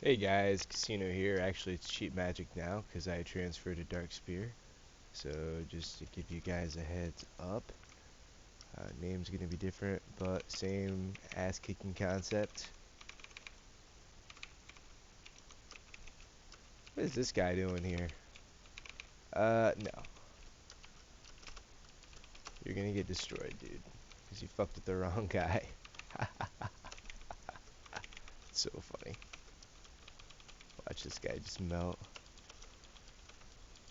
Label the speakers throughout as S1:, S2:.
S1: Hey guys, Casino here. Actually, it's Cheap Magic now because I transferred to Dark Spear. So just to give you guys a heads up, name's gonna be different, but same ass-kicking concept. What is this guy doing here? No, you're gonna get destroyed, dude, because you fucked with the wrong guy. It's so funny. Watch this guy just melt.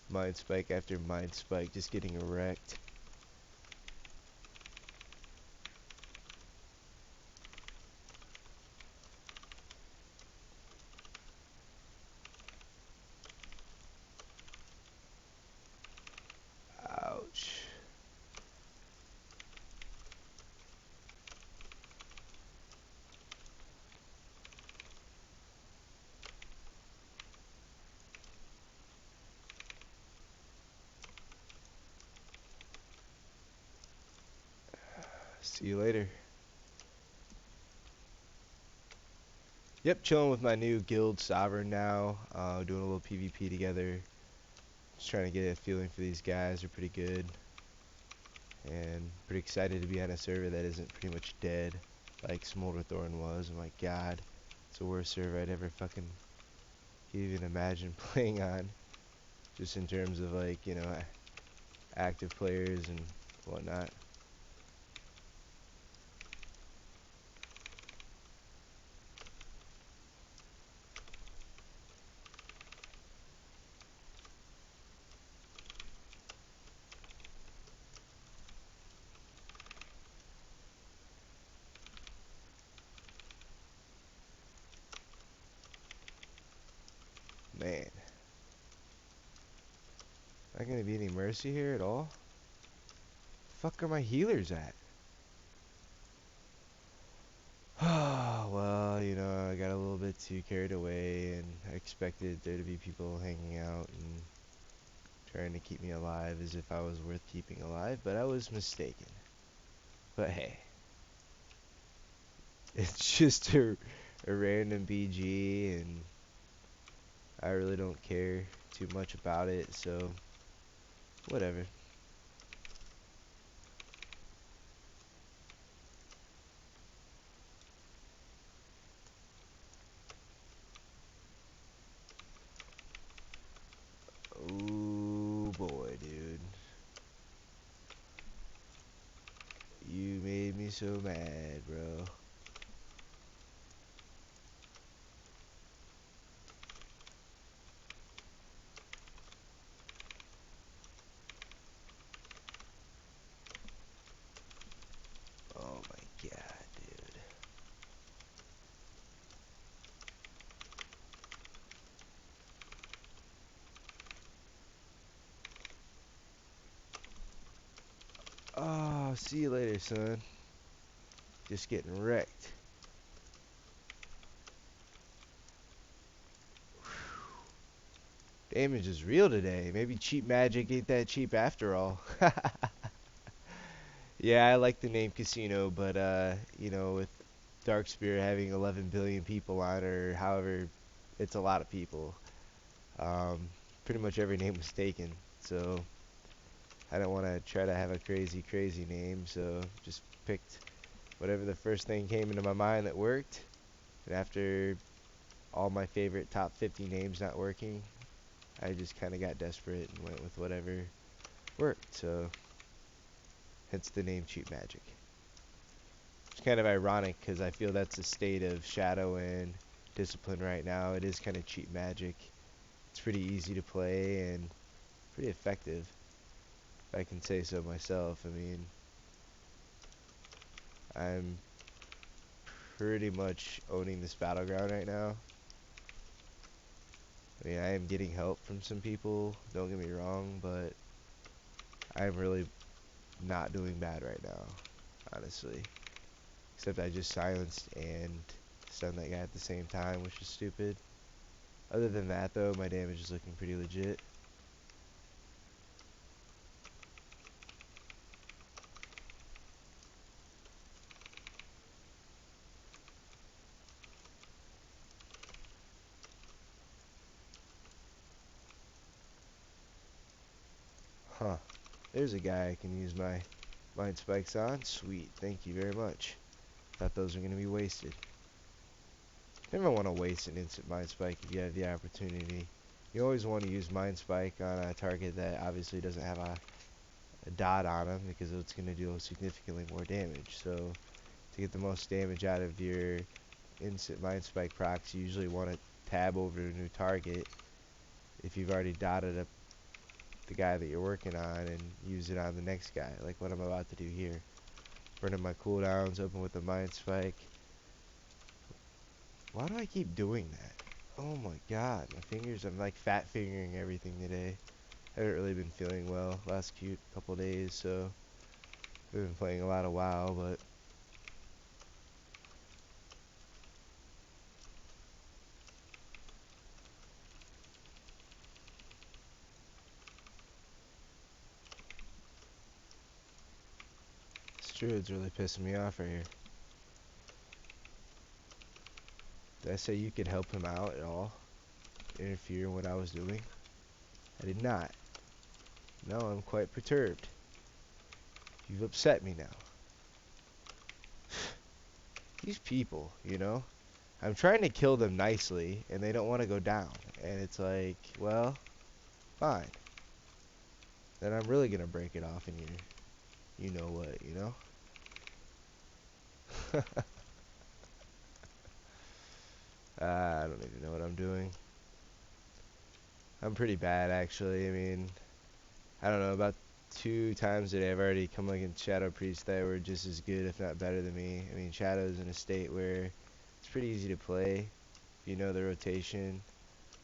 S1: Mind spike after mind spike, just getting wrecked. Ouch. See you later. Yep, chilling with my new guild sovereign now. Doing a little PvP together. Just trying to get a feeling for these guys. They're pretty good. And pretty excited to be on a server that isn't pretty much dead like Smolderthorn was. Oh my god. It's the worst server I'd ever fucking even imagine playing on. Just in terms of like, active players and whatnot. Man. Not gonna be any mercy here at all? Fuck are my healers at? Well, I got a little bit too carried away and I expected there to be people hanging out and trying to keep me alive as if I was worth keeping alive, but I was mistaken. But hey, it's just a random BG and I really don't care too much about it, so whatever. Oh boy, dude. You made me so mad, bro. Oh my god, dude. Oh, see you later, son. Just getting wrecked. Damage is real today. Maybe cheap magic ain't that cheap after all. Yeah, I like the name Casino, but with Dark Spear having 11 billion people on, or however, it's a lot of people. Um, Pretty much every name was taken, so I don't want to try to have a crazy, crazy name, so just picked whatever the first thing came into my mind that worked. And after all my favorite top 50 names not working, I just kind of got desperate and went with whatever worked. So hence the name Cheap Magic. It's kind of ironic because I feel that's the state of Shadow and Discipline right now. It is kind of cheap magic. It's pretty easy to play and pretty effective, if I can say so myself. I mean, I'm pretty much owning this battleground right now. I mean, I am getting help from some people, don't get me wrong, but I'm really not doing bad right now, honestly. Except I just silenced and stunned that guy at the same time, which is stupid. Other than that, though, my damage is looking pretty legit. Huh. There's a guy I can use my mind spikes on. Sweet. Thank you very much. Thought those were going to be wasted. Never want to waste an instant mind spike if you have the opportunity. You always want to use mind spike on a target that obviously doesn't have a dot on him because it's going to deal significantly more damage. So to get the most damage out of your instant mind spike procs, you usually want to tab over to a new target if you've already dotted up the guy that you're working on and use it on the next guy, like what I'm about to do here. Burning my cooldowns, open with the mind spike. Why do I keep doing that? Oh my god, my fingers, I'm like fat fingering everything today. I haven't really been feeling well last couple days, so I've been playing a lot of WoW, but this druid's really pissing me off right here. Did I say you could help him out at all? Interfere in what I was doing? I did not. No, I'm quite perturbed. You've upset me now. These people, you know? I'm trying to kill them nicely, and they don't want to go down. And it's like, well, fine. Then I'm really gonna break it off in you know what, you know? I don't even know what I'm doing. I'm pretty bad, actually. I mean, I don't know, about 2 times today I've already come against Shadow Priests that were just as good, if not better than me. I mean, Shadow's in a state where it's pretty easy to play if you know the rotation.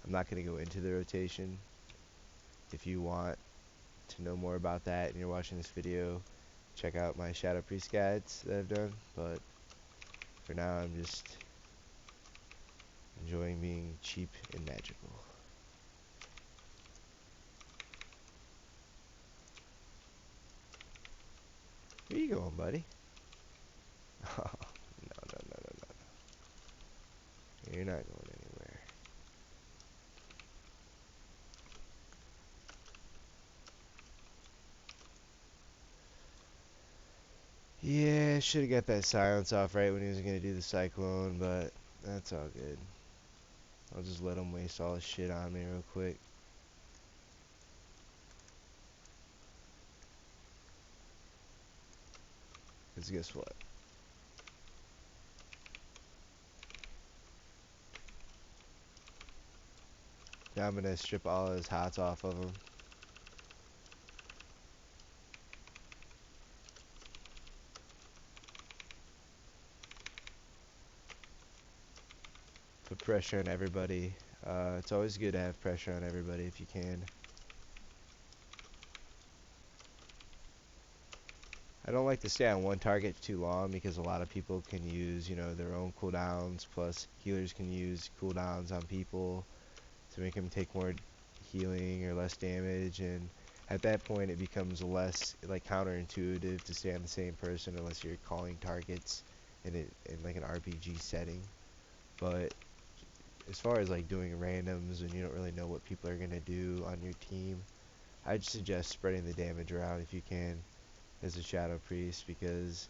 S1: I'm not going to go into the rotation. If you want to know more about that and you're watching this video, check out my Shadow Priest guides that I've done. But for now, I'm just enjoying being cheap and magical. Where you going, buddy? Oh, no, no, no, no, no. You're not going anywhere. Yeah, should have got that silence off right when he was going to do the cyclone, but that's all good. I'll just let him waste all his shit on me real quick. Because guess what? Now I'm going to strip all his hots off of him. Put pressure on everybody. It's always good to have pressure on everybody if you can. I don't like to stay on one target too long because a lot of people can use, you know, their own cooldowns, plus healers can use cooldowns on people to make them take more healing or less damage, and at that point it becomes less like counterintuitive to stay on the same person unless you're calling targets in like an RPG setting. But as far as like doing randoms and you don't really know what people are gonna do on your team, I'd suggest spreading the damage around if you can as a Shadow Priest, because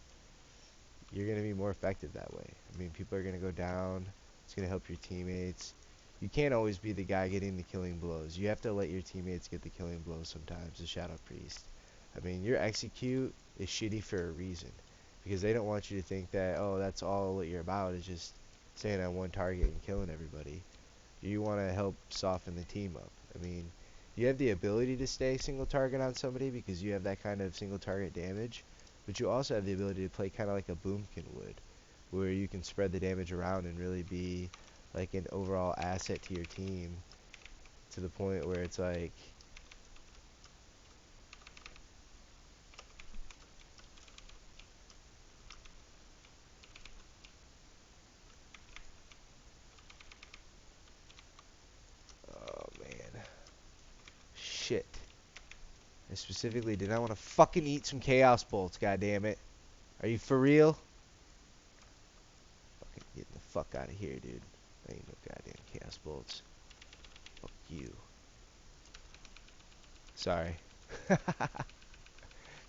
S1: you're going to be more effective that way. I mean, people are going to go down. It's going to help your teammates. You can't always be the guy getting the killing blows. You have to let your teammates get the killing blows sometimes, the Shadow Priest. I mean, your execute is shitty for a reason, because they don't want you to think that, oh, that's all what you're about, is just staying on one target and killing everybody. You want to help soften the team up. I mean, you have the ability to stay single target on somebody because you have that kind of single target damage, but you also have the ability to play kind of like a Boomkin would, where you can spread the damage around and really be like an overall asset to your team, to the point where it's like, oh man, shit. I specifically did not want to fucking eat some Chaos Bolts, goddammit. Are you for real? Fucking getting the fuck out of here, dude. Ain't no goddamn Chaos Bolts. Fuck you. Sorry.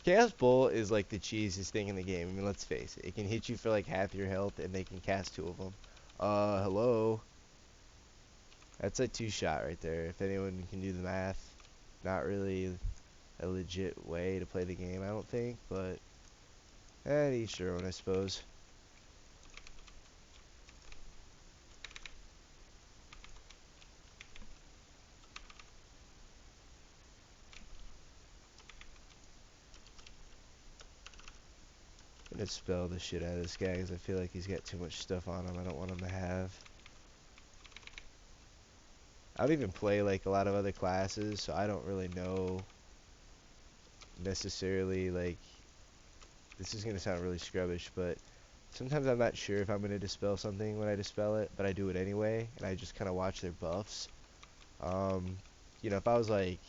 S1: Chaos Bolt is like the cheesiest thing in the game. I mean, let's face it. It can hit you for like half your health, and they can cast two of them. Hello. That's a two-shot right there. If anyone can do the math, not really a legit way to play the game, I don't think, but each their own, I suppose. I'm gonna spell the shit out of this guy because I feel like he's got too much stuff on him I don't want him to have. I don't even play like a lot of other classes, so I don't really know necessarily like, this is gonna sound really scrubbish, but sometimes I'm not sure if I'm gonna dispel something when I dispel it, but I do it anyway, and I just kind of watch their buffs. Um, if I was like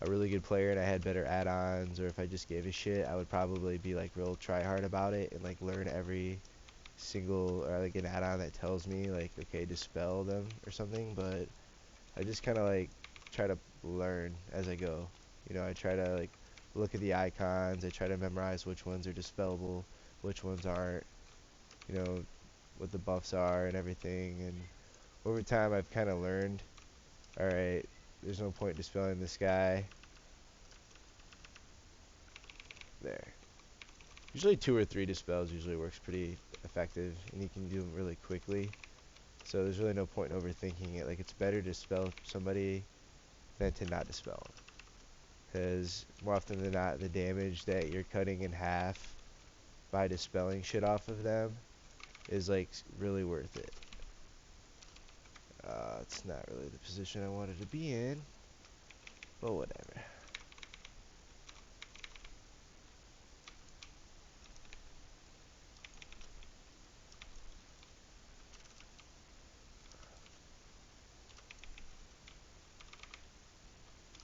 S1: a really good player and I had better add-ons, or if I just gave a shit, I would probably be like real try hard about it and like learn every single, or like an add-on that tells me like, okay, dispel them or something. But I just kind of like try to learn as I go. I try to like look at the icons. I try to memorize which ones are dispellable, which ones aren't. What the buffs are and everything. And over time, I've kind of learned. All right, there's no point dispelling this guy. There. Usually 2 or 3 dispels usually works pretty effective, and you can do them really quickly. So there's really no point in overthinking it. Like, it's better to dispel somebody than to not dispel them. Because more often than not, the damage that you're cutting in half by dispelling shit off of them is like really worth it. It's not really the position I wanted to be in, but whatever.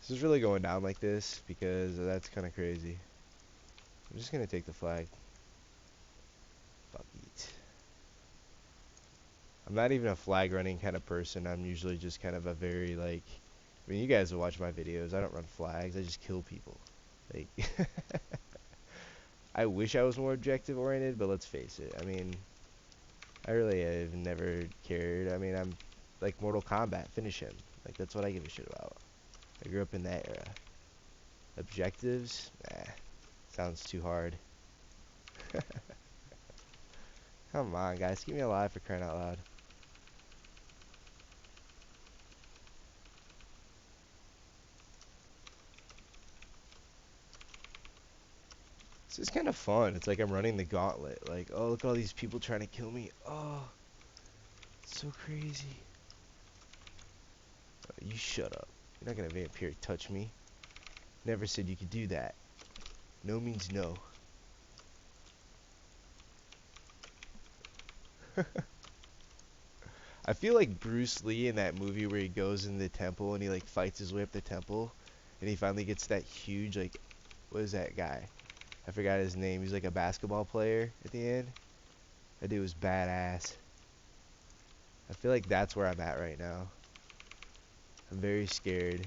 S1: This is really going down like this because that's kind of crazy. I'm just gonna take the flag. Fuck it. I'm not even a flag running kind of person. I'm usually just kind of a very like, I mean, you guys will watch my videos. I don't run flags. I just kill people. Like, I wish I was more objective oriented, but let's face it. I mean, I really have never cared. I mean, I'm like Mortal Kombat, finish him. Like, that's what I give a shit about. I grew up in that era. Objectives? Nah, sounds too hard. Come on, guys, keep me alive for crying out loud. This is kind of fun. It's like I'm running the gauntlet. Like, oh, look at all these people trying to kill me. Oh, it's so crazy. You shut up. You're not gonna vampire touch me. Never said you could do that. No means no. I feel like Bruce Lee in that movie where he goes in the temple and he like fights his way up the temple, and he finally gets that huge like, what is that guy? I forgot his name. He's like a basketball player at the end. That dude was badass. I feel like that's where I'm at right now. I'm very scared.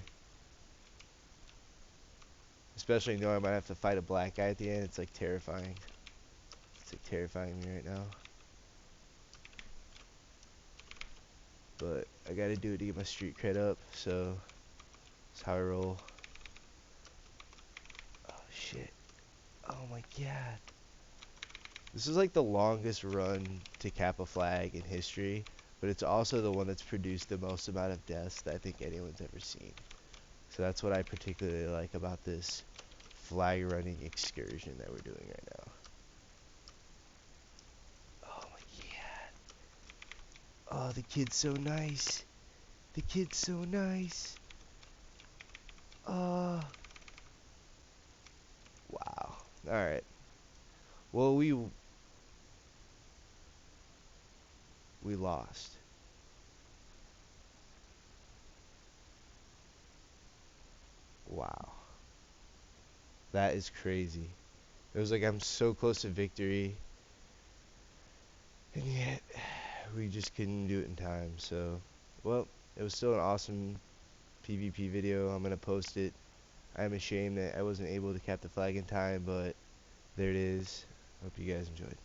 S1: Especially knowing I might have to fight a black guy at the end. It's like terrifying. It's like terrifying me right now. But I gotta do it to get my street cred up, so that's how I roll. Oh shit. Oh my god. This is like the longest run to cap a flag in history, but it's also the one that's produced the most amount of deaths that I think anyone's ever seen. So that's what I particularly like about this flag running excursion that we're doing right now. Oh my god. Oh, the kid's so nice. The kid's so nice. Oh. Wow. Alright. Well, we lost. Wow. That is crazy. It was like I'm so close to victory, and yet we just couldn't do it in time. So, well, it was still an awesome PvP video. I'm gonna post it. I'm ashamed that I wasn't able to cap the flag in time, but there it is. Hope you guys enjoyed.